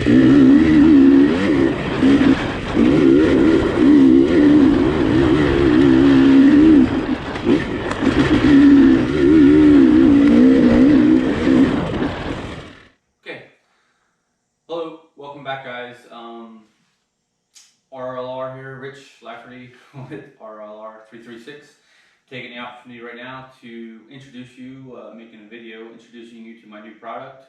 Hello, welcome back guys. RLR here, Rich Lafferty with RLR336, taking the opportunity right now to introduce you, making a video introducing you to my new product,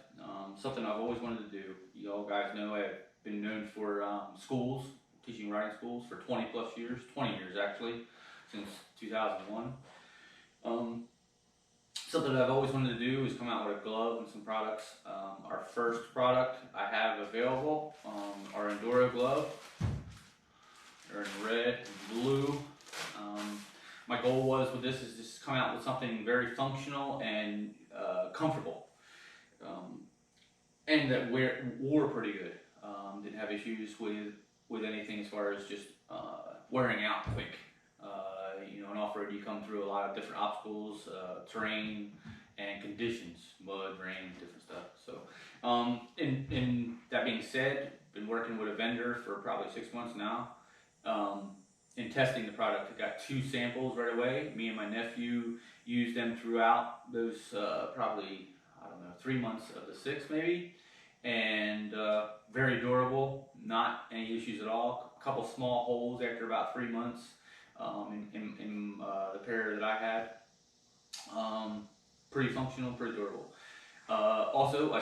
something I've always wanted to do. You all guys know I've been known for schools, teaching riding schools for 20 plus years, 20 years actually, since 2001. Something that I've always wanted to do is come out with a glove and some products. Our first product I have available, our enduro glove. They're in red and blue. My goal was with this is just come out with something very functional and comfortable, and that wore pretty good. Didn't have issues with anything as far as just wearing out quick. You know, in off-road you come through a lot of different obstacles, terrain and conditions, mud, rain, different stuff. So in that being said, been working with a vendor for probably 6 months now. In testing the product, I got 2 samples right away. Me and my nephew used them throughout those probably, I don't know, 3 months of the 6 maybe, and very durable, not any issues at all. A couple small holes after about 3 months. In the pair that I had, pretty functional, pretty durable. Also, I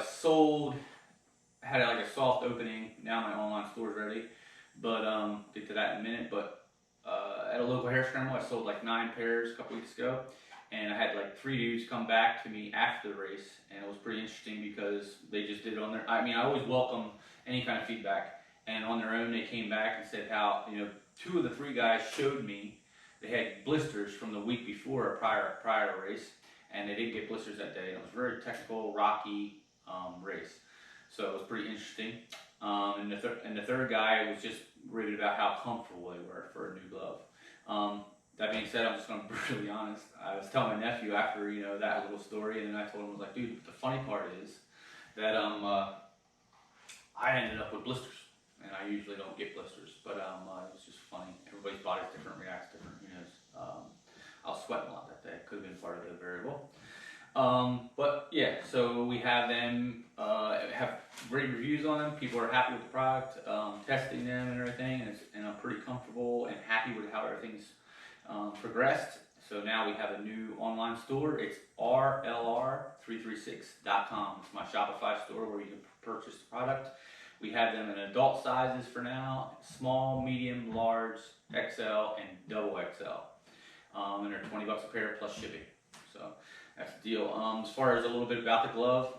had like a soft opening. Now my online store is ready, but get to that in a minute. But at a local hair scramble, I sold like 9 pairs a couple weeks ago, and I had like 3 dudes come back to me after the race, and it was pretty interesting because they just did it on their. I mean, I always welcome any kind of feedback, and on their own they came back and said how 2 of the 3 guys showed me they had blisters from the week before a prior race, and they didn't get blisters that day. And it was a very technical, rocky race, so it was pretty interesting. And the third guy was just raving about how comfortable they were for a new glove. That being said, I'm just going to be brutally honest. I was telling my nephew after that little story, and then I told him, I was like, dude, the funny part is that I ended up with blisters. And I usually don't get blisters, but it was just funny. Everybody's body's different, reacts different. Who knows? I was sweating a lot that day. Could have been part of the variable. But yeah, so we have them. Have great reviews on them. People are happy with the product, testing them and everything, and I'm pretty comfortable and happy with how everything's progressed. So now we have a new online store. It's RLR336.com. It's my Shopify store where you can purchase the product. We have them in adult sizes for now: small, medium, large, XL, and double XL. And they're $20 a pair plus shipping. So that's the deal. As far as a little bit about the glove,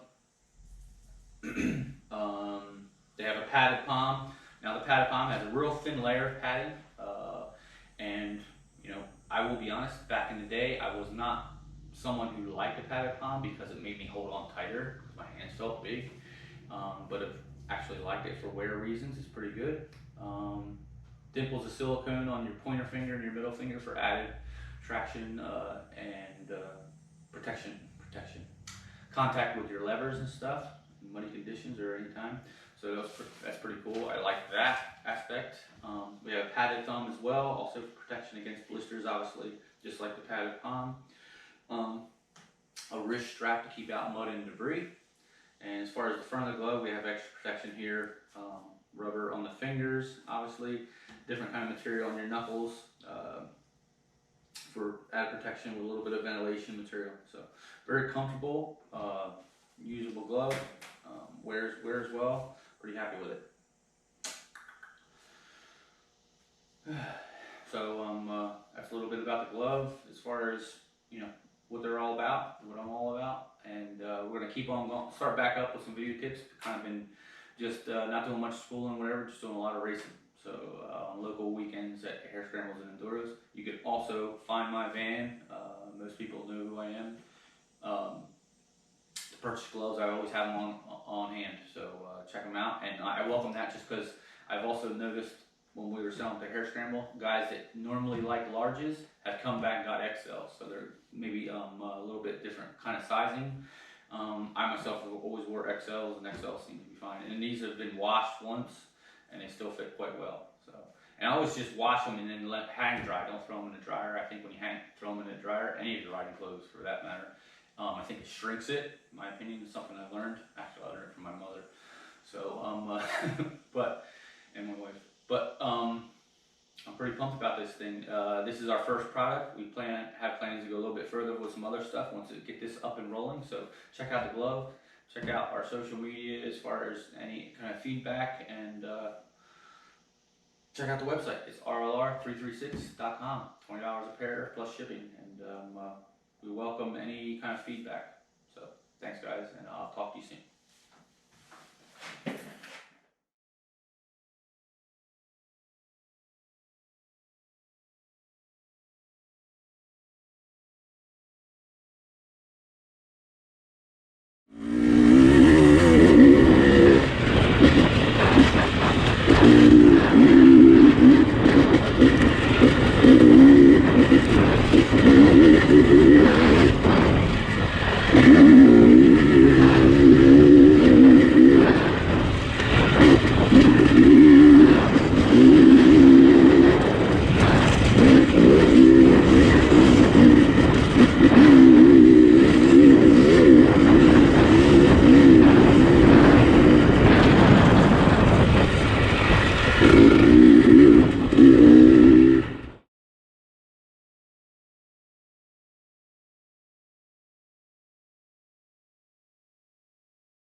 they have a padded palm. Now the padded palm has a real thin layer of padding, and I will be honest. Back in the day, I was not someone who liked a padded palm because it made me hold on tighter because my hands felt big. But if actually liked it for wear reasons, it's pretty good. Dimples of silicone on your pointer finger and your middle finger for added traction and protection. Contact with your levers and stuff in muddy conditions or anytime. So that's pretty cool. I like that aspect. We have a padded thumb as well, also for protection against blisters, obviously, just like the padded palm. A wrist strap to keep out mud and debris. And as far as the front of the glove, we have extra protection here, rubber on the fingers, obviously, different kind of material on your knuckles for added protection with a little bit of ventilation material. So very comfortable, usable glove, wears well, pretty happy with it. So that's a little bit about the glove as far as what they're all about, what I'm all about, and we're gonna keep on going. Start back up with some video tips. Kind of been just not doing much schooling, whatever, just doing a lot of racing. So on local weekends at hair scrambles and enduros, you can also find my van. Most people know who I am. To purchase gloves, I always have them on hand. So check them out, and I welcome that just because I've also noticed when we were selling the hair scramble, guys that normally like larges have come back and got XL, so they're maybe a little bit different kind of sizing. I myself have always wore XLs, and XLs seem to be fine. And these have been washed once, and they still fit quite well. So, and I always just wash them and then let hang dry. Don't throw them in the dryer. I think when you throw them in the dryer, any of your riding clothes for that matter, I think it shrinks it. In my opinion, it's something I learned. Actually, I learned it from my mother. So, and my wife. But I'm pretty pumped about this thing. This is our first product. We have plans to go a little bit further with some other stuff once we get this up and rolling. So check out the glove. Check out our social media as far as any kind of feedback, and check out the website. It's RLR336.com. $20 a pair plus shipping, and we welcome any kind of feedback. So thanks, guys, and I'll talk to you soon.